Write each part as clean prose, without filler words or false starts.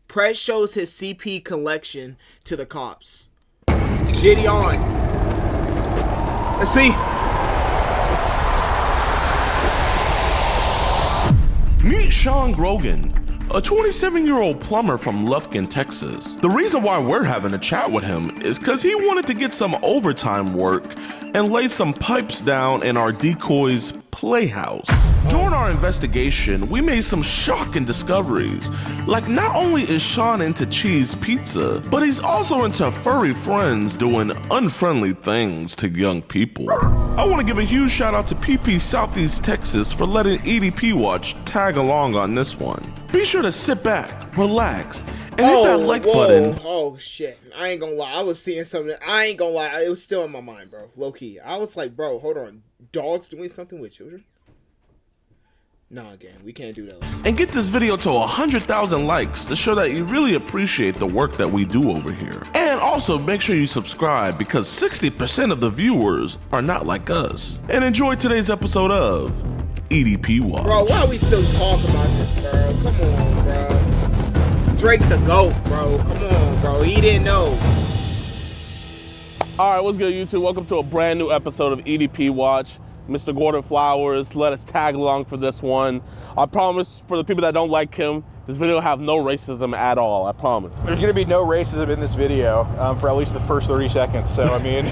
Press shows his CP collection to the cops. Jitty on. Let's see. Meet Sean Grogan, a 27-year-old plumber from Lufkin, Texas. The reason why we're having a chat with him is because he wanted to get some overtime work and lay some pipes down in our decoy's playhouse. During our investigation, we made some shocking discoveries. Like, not only is Sean into cheese pizza, but he's also into furry friends doing unfriendly things to young people. I want to give a huge shout out to PP Southeast Texas for letting EDP Watch tag along on this one. Be sure to sit back, relax, and hit that like button. Oh shit. I ain't gonna lie. I was seeing something. I ain't gonna lie. It was still in my mind, bro. Low key. I was like, bro, hold on. Dogs doing something with children? Nah, gang, we can't do those. And get this video to 100,000 likes to show that you really appreciate the work that we do over here. And also make sure you subscribe because 60% of the viewers are not like us. And enjoy today's episode of EDP Watch. Bro, why we still talk about this, bro? Come on, bro. Drake the GOAT, bro. Come on, bro. He didn't know. All right, what's good, YouTube? Welcome to a brand new episode of EDP Watch. Mr. Gordon Flowers, let us tag along for this one. I promise, for the people that don't like him, this video will have no racism at all, I promise. There's gonna be no racism in this video for at least the first 30 seconds, so I mean,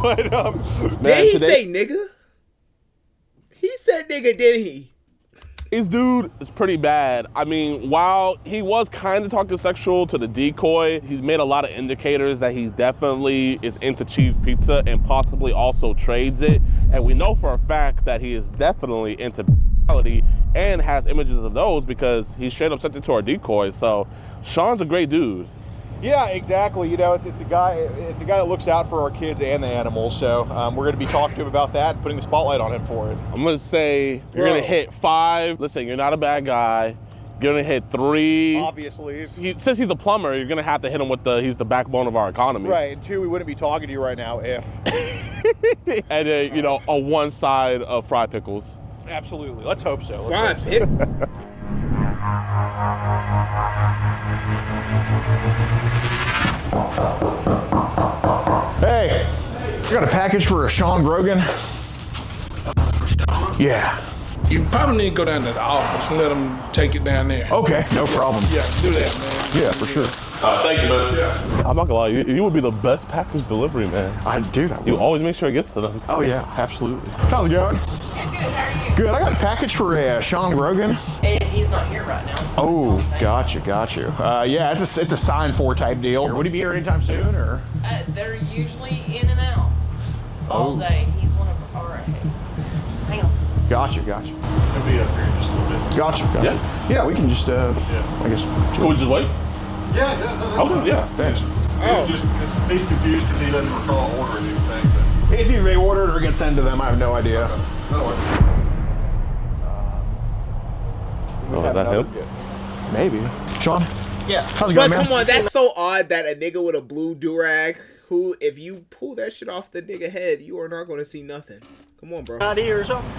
but Did he say nigga? He said nigga, didn't he? This dude is pretty bad. I mean, while he was kind of talking sexual to the decoy, he's made a lot of indicators that he definitely is into cheese pizza and possibly also trades it. And we know for a fact that he is definitely into reality and has images of those because he straight up sent it to our decoys. So Sean's a great dude. yeah, exactly. You know, it's a guy that looks out for our kids and the animals. So we're gonna be talking to him about that and putting the spotlight on him for it. I'm gonna say you're gonna hit 5. Listen, you're not a bad guy. You're gonna hit 3. Obviously, Since he's a plumber, you're gonna have to hit him with he's the backbone of our economy. right. And 2, we wouldn't be talking to you right now if. And then, you know, on one side of fried pickles. Absolutely. Let's hope so. Fried pickle. Hey, I got a package for a Sean Grogan. For Sean? Yeah. You probably need to go down to the office and let them take it down there. Okay, no problem. Yeah, do that, man. Yeah, for sure. Thank you, man. Yeah. I'm not gonna lie, you would be the best package delivery man. Dude, You always make sure it gets to them. Oh yeah, absolutely. How's it going? Good, how are you? Good. I got a package for a Sean Grogan. And he's not here right now. Oh, got you. Yeah, it's a sign for type deal. Would he be here anytime soon, or? They're usually in and out all day. He's one of our. Hang on. Gotcha. He'll be up here in just a little bit. Gotcha. Yeah, we can just, I guess. Could we just wait? Yeah, no, that's fine. Okay, yeah. Thanks. He's confused because he doesn't recall ordering anything. But It's either they ordered or gets sent to them. I have no idea. that'll work. Oh, is that him? Maybe. Sean? Yeah. How's it But going, man? come on, that's so odd that a nigga with a blue durag, who, if you pull that shit off the nigga head, you are not going to see nothing. Come on, bro. ID or something?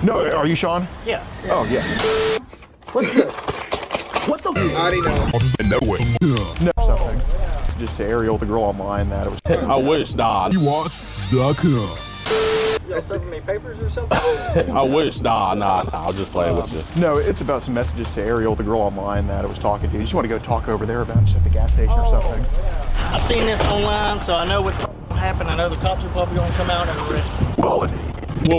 No, are you Sean? Yeah. Oh, yeah. What the? I already know. No, something. It's just to Ariel, the girl online, that it was. I wish, nah. You guys sending me papers or something? I wish, nah. I'll just play with you. No, it's about some messages to Ariel, the girl online that I was talking to. You just want to go talk over there about just at the gas station or something? I've seen this online, so I know what's happen. I know the cops are probably going to come out and arrest me. Well,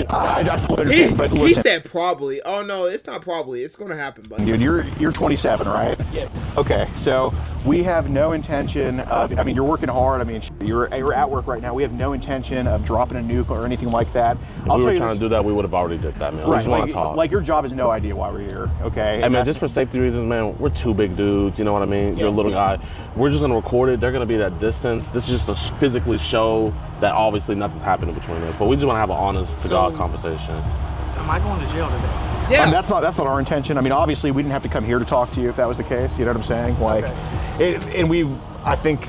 I fully He, understand, but he listen. said probably. Oh, no, it's not probably. It's going to happen, buddy. Dude, you're 27, right? Yes. Okay, so we have no intention of, I mean, you're working hard. I mean, you're at work right now. We have no intention of dropping a nuke or anything like that. If we were trying to do that, we would have already did that, man. We Right, just want to talk. like your job has no idea why we're here, okay? Hey, man, just for safety reasons, man, we're 2 big dudes, you know what I mean? You're a little guy. We're just gonna record it. They're gonna be at distance. This is just to physically show that obviously nothing's happening between us. But we just wanna have an honest to God conversation. Am I going to jail today? Yeah. That's not our intention. I mean, obviously, we didn't have to come here to talk to you if that was the case. You know what I'm saying? Like, and we I think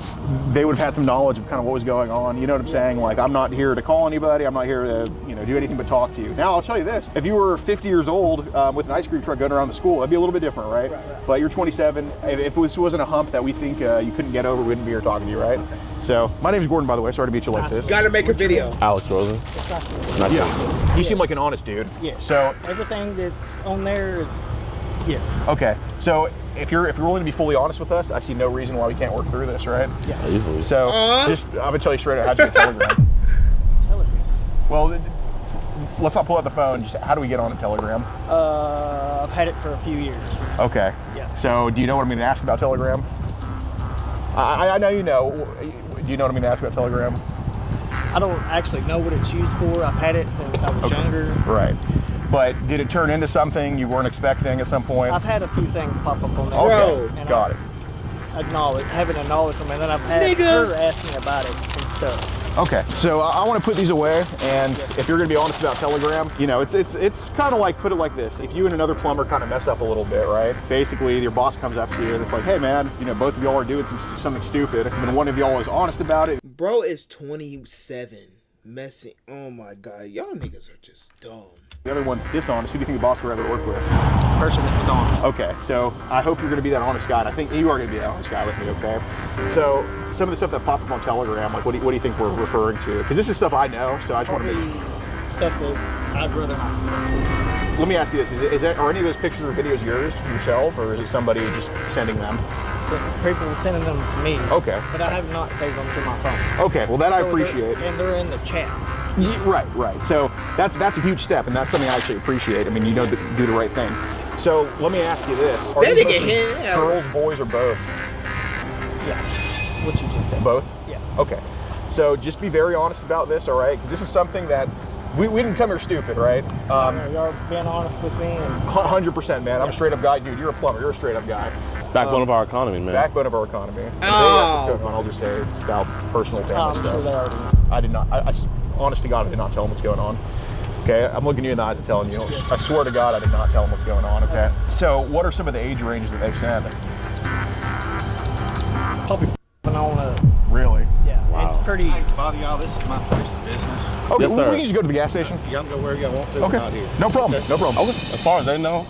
they would have had some knowledge of kind of what was going on. You know what I'm saying? Like, I'm not here to call anybody. I'm not here to, do anything but talk to you. Now, I'll tell you this. If you were 50 years old with an ice cream truck going around the school, that'd be a little bit different, right? But you're 27. If this wasn't a hump that we think you couldn't get over, we wouldn't be here talking to you, right? So, my name's Gordon, by the way. Sorry to meet you like this. Gotta make a video. Alex Rosen. Yeah. You seem like an honest dude. Yes. So, everything that's on there is yes. okay. So, if you're willing to be fully honest with us, I see no reason why we can't work through this, right? Yeah. Easily. So, I'm gonna tell you straight out, how'd you get Telegram? Telegram. Well, let's not pull out the phone. Just how do we get on a Telegram? I've had it for a few years. Okay. Yeah. So, do you know what I'm going to ask about Telegram? I know you know. Do you know what I'm going to ask about Telegram? I don't actually know what it's used for. I've had it since I was younger. Right. But did it turn into something you weren't expecting at some point? I've had a few things pop up on there. Okay. And Got it. Having acknowledged them, and then I've had her ask me about it and stuff. Okay, so I want to put these away, and if you're going to be honest about Telegram, it's kind of like, put it like this. If you and another plumber kind of mess up a little bit, right? Basically, your boss comes up to you and it's like, hey man, both of y'all are doing something stupid, and one of y'all is honest about it. Bro is 27, messing. Oh my god, y'all niggas are just dumb. The other one's dishonest. Who do you think the boss would rather work with? Person that was honest. Okay, so I hope you're going to be that honest guy. And I think you are going to be that honest guy with me, okay? So some of the stuff that popped up on Telegram, like what do you think we're referring to? Because this is stuff I know, so I just want to make stuff that I'd rather not say. Let me ask you this: are any of those pictures or videos yours yourself, or is it somebody just sending them? So people are sending them to me. Okay. But I have not saved them to my phone. Okay, well that I appreciate. And they're in the chat. Right. So that's a huge step, and that's something I actually appreciate. I mean, do the right thing. So let me ask you this: are That these nigga mostly hit. girls, boys, or both? Yeah. What you just said. Both? Yeah. Okay. So just be very honest about this, all right? Because this is something that we didn't come here stupid, right? Y'all being honest with me. 100%, man. I'm a straight up guy. Dude, you're a plumber. You're a straight up guy. Backbone of our economy, man. Backbone of our economy. If they ask what's going on, I'll just say it's about personal family I'm stuff. sure they already know. I did not. Honest to God, I did not tell them what's going on. Okay, I'm looking you in the eyes and telling you. I swear to God, I did not tell them what's going on. Okay. So, what are some of the age ranges that they've sent? Probably on a. Really? Yeah. Wow. It's pretty. Hey, to bother y'all, this is my place of business. Okay, Yes, well, sir. we can just go to the gas station. Y'all can go where y'all want to, but not Okay. here. No problem. No problem. Okay. As far as they know,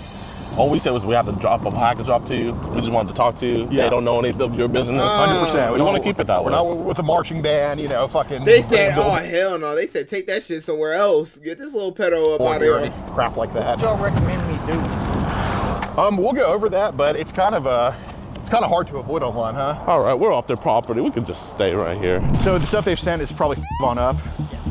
all we said was we have to drop a package off to you. We just wanted to talk to you. Yeah. They don't know anything of your business. 100%. We want to keep it that We're way. not with a marching band, fucking. They said, oh hell no. They said take that shit somewhere else. Get this little pedo up out of here. crap like that. What y'all recommend me do? We'll go over that, but it's kind of hard to avoid online, huh? All right, we're off their property. We can just stay right here. So the stuff they've sent is probably on up.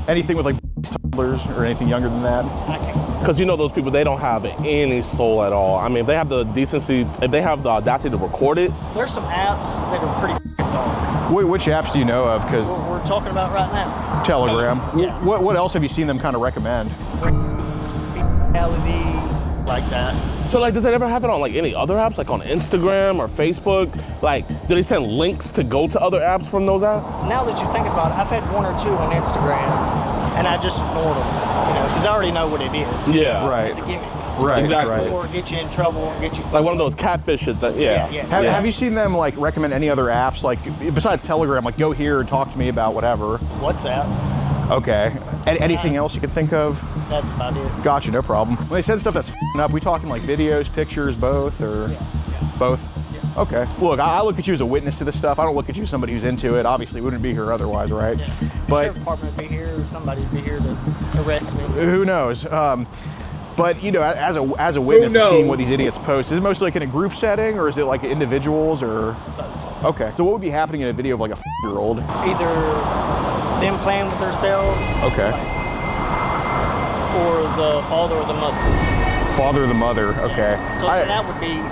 Anything with like toddlers or anything younger than that. I can't. Because those people, they don't have any soul at all. I mean, if they have the decency, if they have the audacity to record it. There's some apps that are pretty dark. Which apps do you know of? Because We're talking about right now. Telegram. Yeah. What else have you seen them kind of recommend? LED, like that. So does that ever happen on any other apps, like on Instagram or Facebook? Do they send links to go to other apps from those apps? Now that you think about it, I've had one or two on Instagram, and I just ignored them, because I already know what it is. Yeah. Right. It's a gimmick. Right. Exactly. Right. Or get you in trouble, get you. Like one of those catfish shit that, yeah. Yeah. Have you seen them recommend any other apps besides Telegram? Go here and talk to me about whatever. WhatsApp. Okay. Anything else you can think of? That's about it. Gotcha, no problem. When they send stuff that's up, we talking videos, pictures, both, or both? Yeah. Okay. Look, I look at you as a witness to this stuff. I don't look at you as somebody who's into it. Obviously, we wouldn't be here otherwise, right? Yeah. But Sheriff department would be here, or somebody would be here to arrest me. who knows? But as a witness of seeing what these idiots post, is it mostly in a group setting, or is it individuals, or? Both. Okay. So what would be happening in a video of a year-old? Either them playing with themselves. Okay. Or the father or the mother. Father or the mother. Okay. So that would be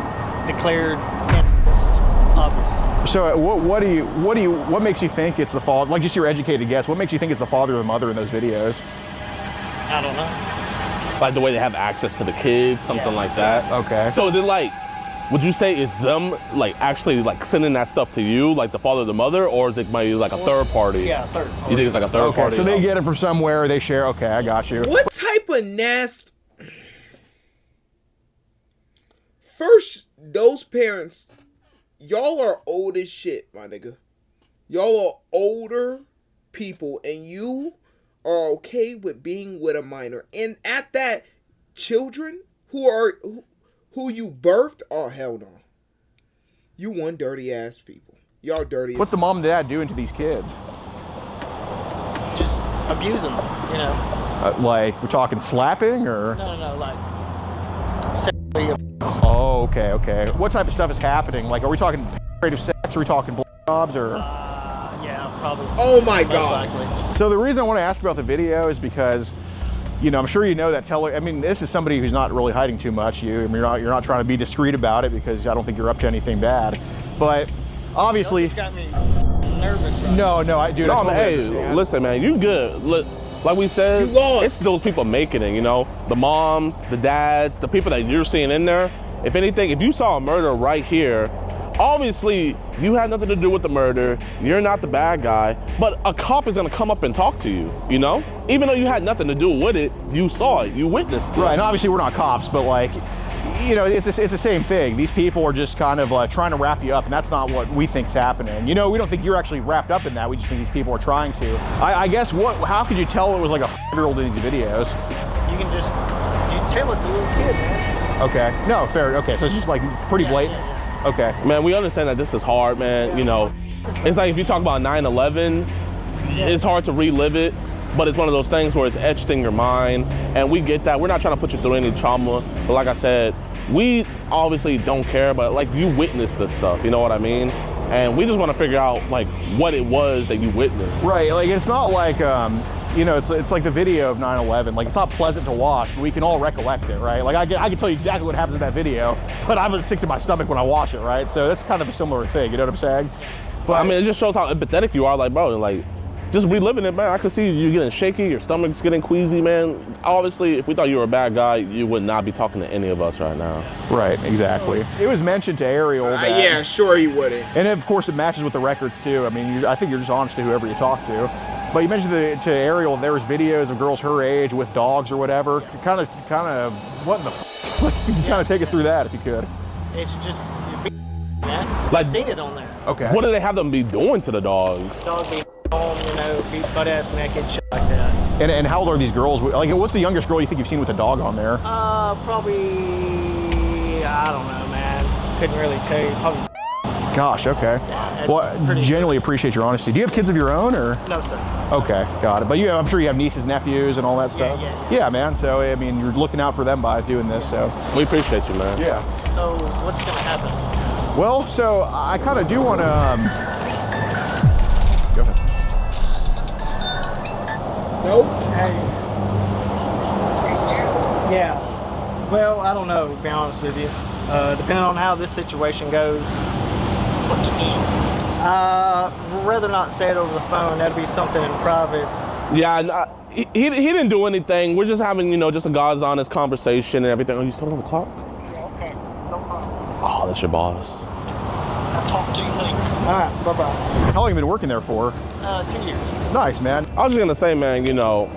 declared incest, obviously. So what makes you think it's the father? Just your educated guess. What makes you think it's the father or the mother in those videos? I don't know. Like the way they have access to the kids, something like that. Okay. So is it would you say it's them actually sending that stuff to you, like the father or the mother, or is it maybe a third party? Yeah, third party. You think it's a third Okay. party? So they get it from somewhere. They share. Okay, I got you. What type of nasty? First, those parents, y'all are old as shit, my nigga. Y'all are older people, and you are okay with being with a minor. And at that, children who you birthed, oh hell no. You one dirty ass people. Y'all dirty. What's the mom and dad doing to these kids? Just abusing them, you know. Like, we're talking slapping or? No, like sexually abuse. Oh, okay. What type of stuff is happening? Like, are we talking penetrative sex? Are we talking blowjobs or? Yeah, probably. Oh my Most God. likely. So the reason I want to ask about the video is because, you know, I'm sure you know that I mean, this is somebody who's not really hiding too much. You're not trying to be discreet about it because I don't think you're up to anything bad. But obviously, Just got me nervous. Right? no, I No, totally man, hey, understand. listen, man, you good. Look, like we said, You lost. it's those people making it, you know? The moms, the dads, the people that you're seeing in there. If anything, if you saw a murder right here, obviously you had nothing to do with the murder. You're not the bad guy, but a cop is gonna come up and talk to you, you know? Even though you had nothing to do with it, you saw it, you witnessed it. Right, and obviously we're not cops, but like, you know, it's the same thing. These people are just kind of trying to wrap you up, and that's not what we think's happening. You know, we don't think you're actually wrapped up in that. We just think these people are trying to. I guess how could you tell it was like a 5-year-old in these videos? You can just, you tell it's a little kid, man. Okay, no, fair. Okay, so it's just like pretty blatant. Yeah. Okay. Man, we understand that this is hard, man. You know, it's like if you talk about 9/11, it's hard to relive it, but it's one of those things where it's etched in your mind, and we get that. We're not trying to put you through any trauma, but like I said, we obviously don't care, but like you witnessed this stuff, you know what I mean? And we just want to figure out like what it was that you witnessed. Right, like it's not like, you know, it's like the video of 9/11. Like it's not pleasant to watch, but we can all recollect it, right? Like I can tell you exactly what happened in that video, but I'm gonna stick to my stomach when I watch it, right? So that's kind of a similar thing, you know what I'm saying? But I mean, it just shows how empathetic you are, like, bro, like, just reliving it, man. I could see you getting shaky, your stomach's getting queasy, man. Obviously, if we thought you were a bad guy, you would not be talking to any of us right now. right, exactly. It was mentioned to Ariel that, Yeah, sure he wouldn't. and of course it matches with the records too. I mean, I think you're just honest to whoever you talk to. But you mentioned to Ariel there was videos of girls her age with dogs or whatever. Kind of, what in the? Can you kind of take us through that if you could? It's just, man. Like- I've seen it on there. Okay. What do they have them be doing to the dogs? Dog be home, you know, be butt ass naked, shit like that. And how old are these girls? Like, what's the youngest girl you think you've seen with a dog on there? Probably, I don't know, man. Couldn't really tell you. Probably, Gosh, okay. it's Well, I pretty- genuinely appreciate your honesty. Do you have kids of your own, or? no, sir. Okay, got it. But I'm sure you have nieces, nephews, and all that stuff. yeah. Yeah, man. So I mean, you're looking out for them by doing this. So We appreciate you, man. yeah. So what's gonna happen? Well, so I kind of do want to. Go ahead. Nope. Hey. Yeah. Well, I don't know, to be honest with you. Depending on how this situation goes. Rather not say it over the phone. That'd be something in private. Yeah, he didn't do anything. We're just having, you know, just a God's honest conversation and everything. Oh, you still on the clock? Oh, that's your boss. All right, bye-bye. How long have you been working there for? 2 years. Nice, man. I was just gonna say, man, you know,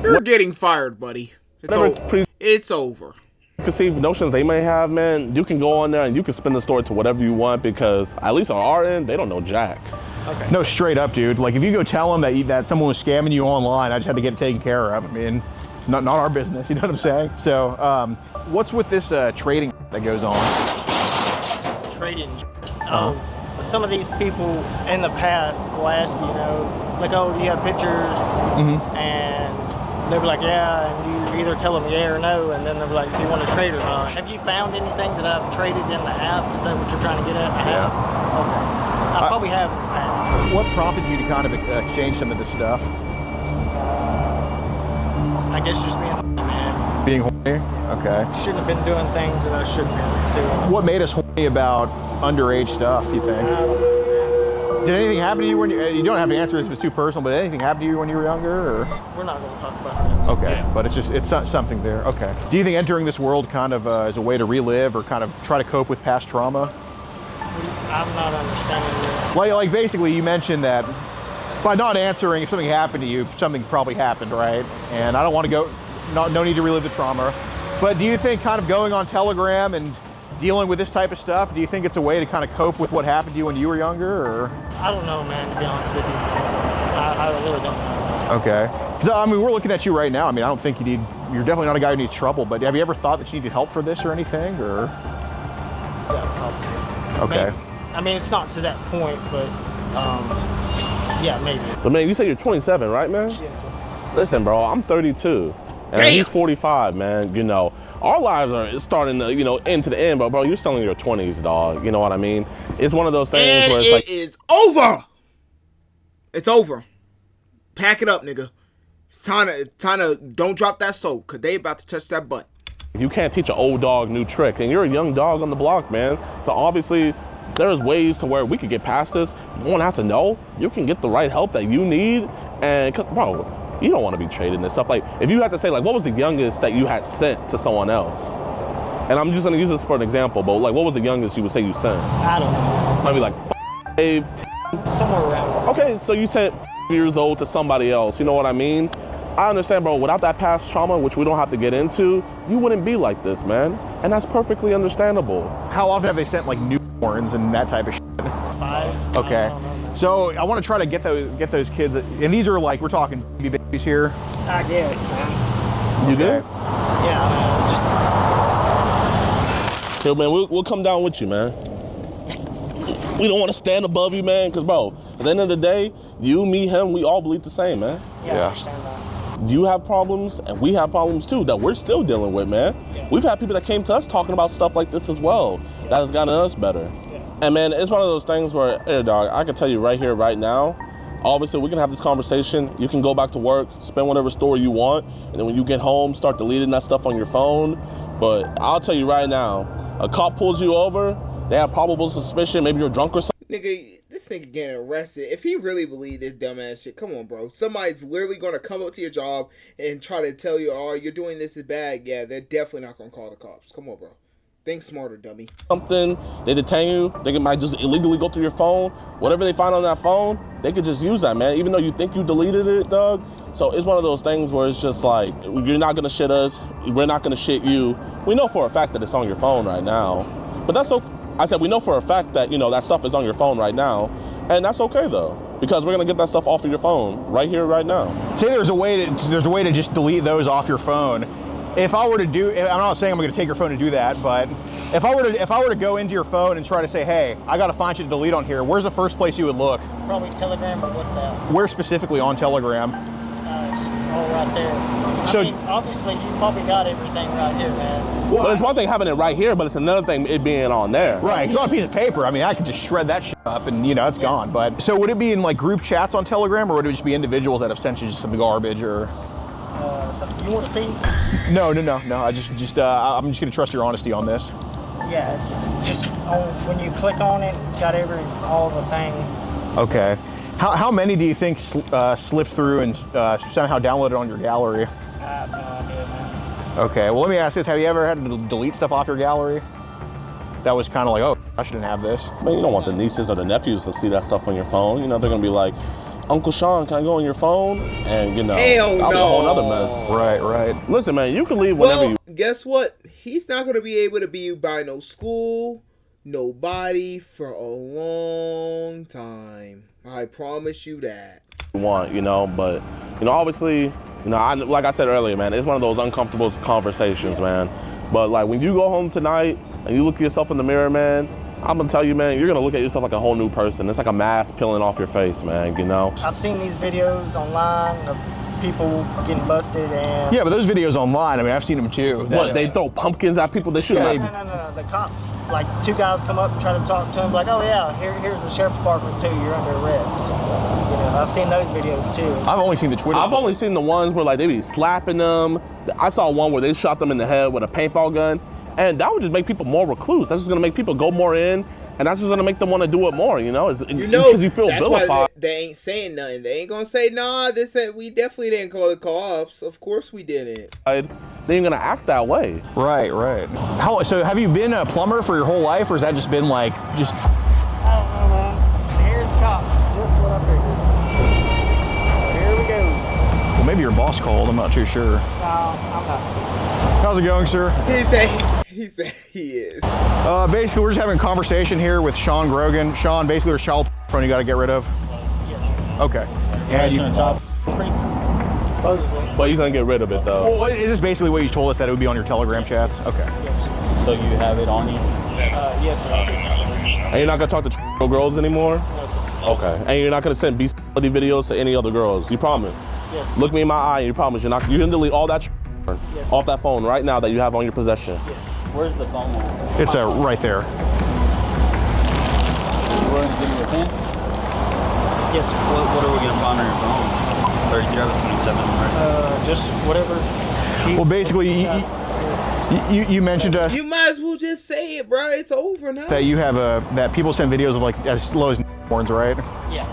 You're getting fired, buddy. It's whatever over. It's over. preconceived notions they may have, man, you can go on there and you can spin the story to whatever you want because at least on our end, they don't know jack. Okay. No, straight up, dude. Like, if you go tell them that someone was scamming you online, I just had to get it taken care of. I mean, it's not our business. You know what I'm saying? So, what's with this trading that goes on? Trading. Some of these people in the past will ask you, you know, like, oh, do you have pictures? And they'll be like, yeah, and you either tell them yeah or no, and then they'll be like, do you want to trade or not? Have you found anything that I've traded in the app? Is that what you're trying to get at? I have? Okay. I probably have in the past. What prompted you to kind of exchange some of this stuff? I guess just being man. Being horny? Okay. Shouldn't have been doing things that I shouldn't have been doing. What made us horny about underage stuff, you think? Did anything happen to you when you don't have to answer this if it's too personal, but did anything happen to you when you were younger, or? We're not going to talk about that. Okay, but it's something there. Okay. Do you think entering this world kind of is a way to relive or kind of try to cope with past trauma? I'm not understanding you. Like basically you mentioned that by not answering, if something happened to you, something probably happened, right? And I don't want to go, no need to relive the trauma. But do you think kind of going on Telegram and dealing with this type of stuff? Do you think it's a way to kind of cope with what happened to you when you were younger, or? I don't know, man, to be honest with you. I really don't know. Okay. Because, I mean, we're looking at you right now. I mean, I don't think you're definitely not a guy who needs trouble, but have you ever thought that you needed help for this or anything, or? Yeah, probably. Okay. Maybe. I mean, it's not to that point, but yeah, maybe. But man, you say you're 27, right, man? Yes, sir. Listen, bro, I'm 32, and he's 45, man. You know, our lives are starting to, you know, into the end, but bro, you're still in your 20s, dog. You know what I mean? It's one of those things And where it's it like, is over. It's over. Pack it up, nigga. It's time to don't drop that soap, cause they about to touch that butt. you can't teach an old dog new trick, and you're a young dog on the block, man. So obviously, there's ways to where we could get past this. No one has to know. You can get the right help that you need, and bro, you don't want to be traded and stuff. Like, if you had to say, like, what was the youngest that you had sent to someone else? And I'm just gonna use this for an example, but like, what was the youngest you would say you sent? I don't know. Maybe like 5, 10. Somewhere around. Okay, so you sent years old to somebody else. You know what I mean? I understand, bro. Without that past trauma, which we don't have to get into, you wouldn't be like this, man. And that's perfectly understandable. How often have they sent like newborns and that type of shit? 5. Okay. I don't know, man. So I want to try to get those kids, and these are like, we're talking babies here. I guess, man. You good? Yeah, man. Just. Here, man, we'll come down with you, man. We don't want to stand above you, man, because, bro, at the end of the day, you, me, him, we all believe the same, man. Yeah, Yeah. I understand that. You have problems, and we have problems, too, that we're still dealing with, man. Yeah. We've had people that came to us talking about stuff like this as well. That has gotten us better. Yeah. And, man, it's one of those things where, hey, dog, I can tell you right here, right now, obviously, we can have this conversation. You can go back to work, spend whatever story you want, and then when you get home, start deleting that stuff on your phone. But I'll tell you right now, a cop pulls you over, they have probable suspicion, maybe you're drunk or something. Nigga, this nigga getting arrested. If he really believed this dumbass shit, come on, bro. Somebody's literally gonna come up to your job and try to tell you, oh, you're doing this is bad. Yeah, they're definitely not gonna call the cops. Come on, bro. Think smarter, dummy. They detain you, they might just illegally go through your phone. Whatever they find on that phone, they could just use that, man, even though you think you deleted it, dog. So it's one of those things where it's just like, you're not gonna shit us, we're not gonna shit you. We know for a fact that it's on your phone right now, but that's okay. I said, we know for a fact that, you know, that stuff is on your phone right now, and that's okay though, because we're gonna get that stuff off of your phone right here, right now. Say there's a way to just delete those off your phone. If I were to do, I'm not saying I'm going to take your phone to do that, but if I were to go into your phone and try to say, hey, I got to find shit to delete on here, where's the first place you would look? Probably Telegram or WhatsApp. Where specifically on Telegram? It's all right there. So- I mean, obviously, you probably got everything right here, man. But it's one thing having it right here, but it's another thing it being on there. Right, it's on a piece of paper. I mean, I could just shred that shit up and, you know, it's gone. But so would it be in like group chats on Telegram, or would it just be individuals that have sent you just some garbage, or? So you want to see? No. I'm just gonna trust your honesty on this. Yeah, it's just when you click on it, it's got all the things. Okay. How many do you think slipped through and somehow downloaded on your gallery? I have no idea, man. Okay. Well, let me ask this: have you ever had to delete stuff off your gallery? That was kind of like, oh, I shouldn't have this. Man, you don't want the nieces or the nephews to see that stuff on your phone. You know, they're gonna be like, Uncle Sean, can I go on your phone? And, you know, Hell that'll be a whole no. other mess. Right. Listen, man, you can leave whenever Well, you. guess what? He's not gonna be able to be by no school, nobody for a long time. I promise you that. want, you know, but, you know, obviously, you know, like I said earlier, man, it's one of those uncomfortable conversations, man. But, like, when you go home tonight and you look at yourself in the mirror, man, I'm gonna tell you, man, you're gonna look at yourself like a whole new person. It's like a mask peeling off your face, man, you know? I've seen these videos online of people getting busted and. Yeah, but those videos online, I mean, I've seen them too. What, they throw pumpkins at people? They shoot them at No. The cops, like 2 guys come up and try to talk to him, like, oh yeah, here's the sheriff's department too. You're under arrest. You know, I've seen those videos too. I've only seen the Twitter. I've only seen the ones where, like, they be slapping them. I saw one where they shot them in the head with a paintball gun. And that would just make people more recluse. That's just gonna make people go more in, and that's just gonna make them want to do it more, you know? Because you feel that's vilified. why they ain't saying nothing. They ain't gonna say, nah, we definitely didn't call the cops. Of course we didn't. They ain't gonna act that way. Right. So have you been a plumber for your whole life, or has that just been like, just? I don't know, man. Here's the cops. Just what I figured. So here we go. Well, maybe your boss called, I'm not too sure. No, I'm not. How's it going, sir? He said, He said he is. Basically, we're just having a conversation here with Sean Grogan. Sean, basically, there's child front you got to get rid of. Yes, sir. Okay. And you, Supposedly. But he's gonna get rid of it though. well, is this basically what you told us that it would be on your Telegram chats? Okay. Yes, So you have it on you? yes, sir. And you're not gonna talk to girls anymore? No, sir. Okay. And you're not gonna send bestiality videos to any other girls? You promise? Yes. Look me in my eye and you promise you're gonna delete all that Yes. off that phone right now that you have on your possession? Yes. Where's the phone at? It's right there. You willing to give me your pen? Yes, sir. What are we gonna find on your phone? 33 out of 27, right? Just whatever. Well, basically, you mentioned to us You might as well just say it, bro. It's over now. that you have that people send videos of like as low as horns, right? Yeah.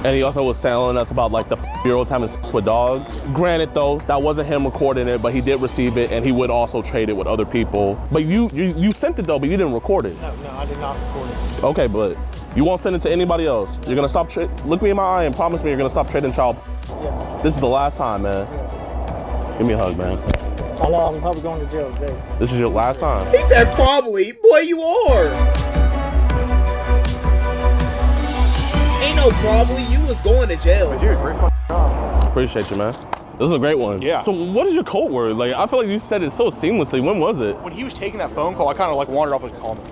And he also was telling us about like the year-olds having sex with dogs. Granted though, that wasn't him recording it, but he did receive it and he would also trade it with other people. But you sent it though, but you didn't record it. No, I did not record it. Okay, but you won't send it to anybody else. You're gonna stop, look me in my eye and promise me you're gonna stop trading child. Yes, sir. This is the last time, man. Give me a hug, man. I know I'm probably going to jail today. This is your last time. He said probably. Boy, you are. Ain't no probably. You was going to jail. Dude, great fucking job. Appreciate you, man. This is a great one. Yeah. So what is your code word? Like, I feel like you said it so seamlessly. When was it? When he was taking that phone call, I kind of like wandered off and called him.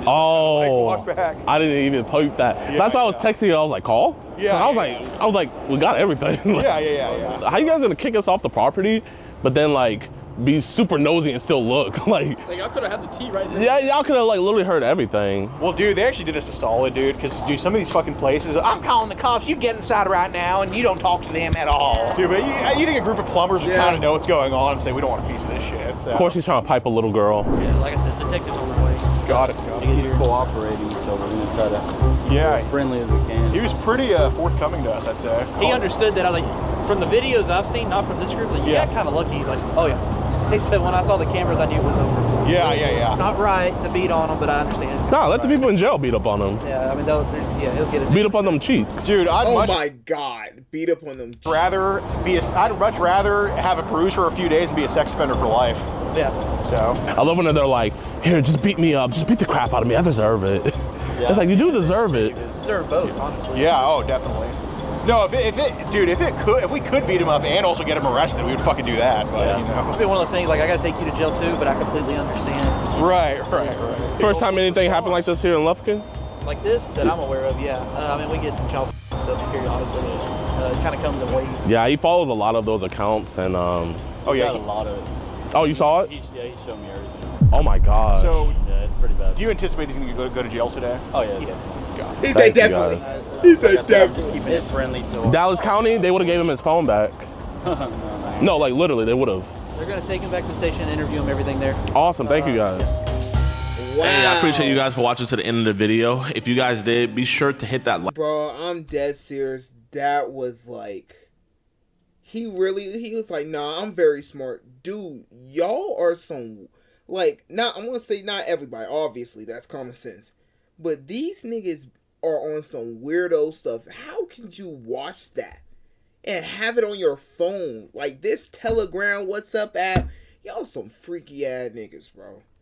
Oh, Like, walk back. I didn't even poke that. Yeah, That's why I was yeah. texting you. I was like, call? Yeah, I was yeah. like, we got everything. Like, Yeah. How you guys gonna kick us off the property, but then like be super nosy and still look? Like y'all could have had the tea right there. yeah, y'all could have like literally heard everything. Well, dude, they actually did us a solid, dude, because, dude, some of these fucking places, I'm calling the cops, you get inside right now, and you don't talk to them at all. Dude, but you think a group of plumbers would kind of know what's going on and say, we don't want a piece of this shit. So. Of course, he's trying to pipe a little girl. Yeah, like I said, detective's on the way. Got it. He's cooperating, so we're gonna try to be Yeah. as friendly as we can. He was pretty forthcoming to us, I'd say. He understood that. I was like, from the videos I've seen, not from this group, like, you Yeah. got kind of lucky. He's like, oh yeah. He said when I saw the cameras, I knew it was over. Yeah. It's not right to beat on him, but I understand. Nah, let the people in jail beat up on him. Yeah, I mean, he'll get it. Beat up on them cheeks. Dude, Oh my God. Beat up on them. I'd much rather have a bruise for a few days and be a sex offender for life. Yeah. So. I love when they're like, here, just beat me up. Just beat the crap out of me. I deserve it. It's like, you do deserve it. Deserve both, honestly. Yeah, oh, definitely. No, if we could beat him up and also get him arrested, we would fucking do that. But you know. It'd be one of those things like I got to take you to jail too, but I completely understand. Right. First time anything happened like this here in Lufkin? Like this that I'm aware of, yeah. I mean, we get child stuff periodically. It kind of comes in waves. Yeah, he follows a lot of those accounts and Oh Got yeah. a lot of it. oh, you saw it? He showed me everything. Oh my gosh. So, Yeah, it's pretty bad. do you anticipate he's gonna go to jail today? Oh yeah. He Thank said you, definitely. guys. He said Like I said, I'm definitely. just keeping it friendly to Dallas County, they would have gave him his phone back. No, like literally, they would have. They're going to take him back to the station, interview him, everything there. Awesome, thank you guys. Wow. Hey, I appreciate you guys for watching to the end of the video. If you guys did, be sure to hit that like. Bro, I'm dead serious. That was like, he was like, nah, I'm very smart. Dude, y'all are some, like, I'm gonna say not everybody, obviously, that's common sense. But these niggas are on some weirdo stuff. How can you watch that and have it on your phone? Like this Telegram, WhatsApp app, y'all some freaky ass niggas, bro.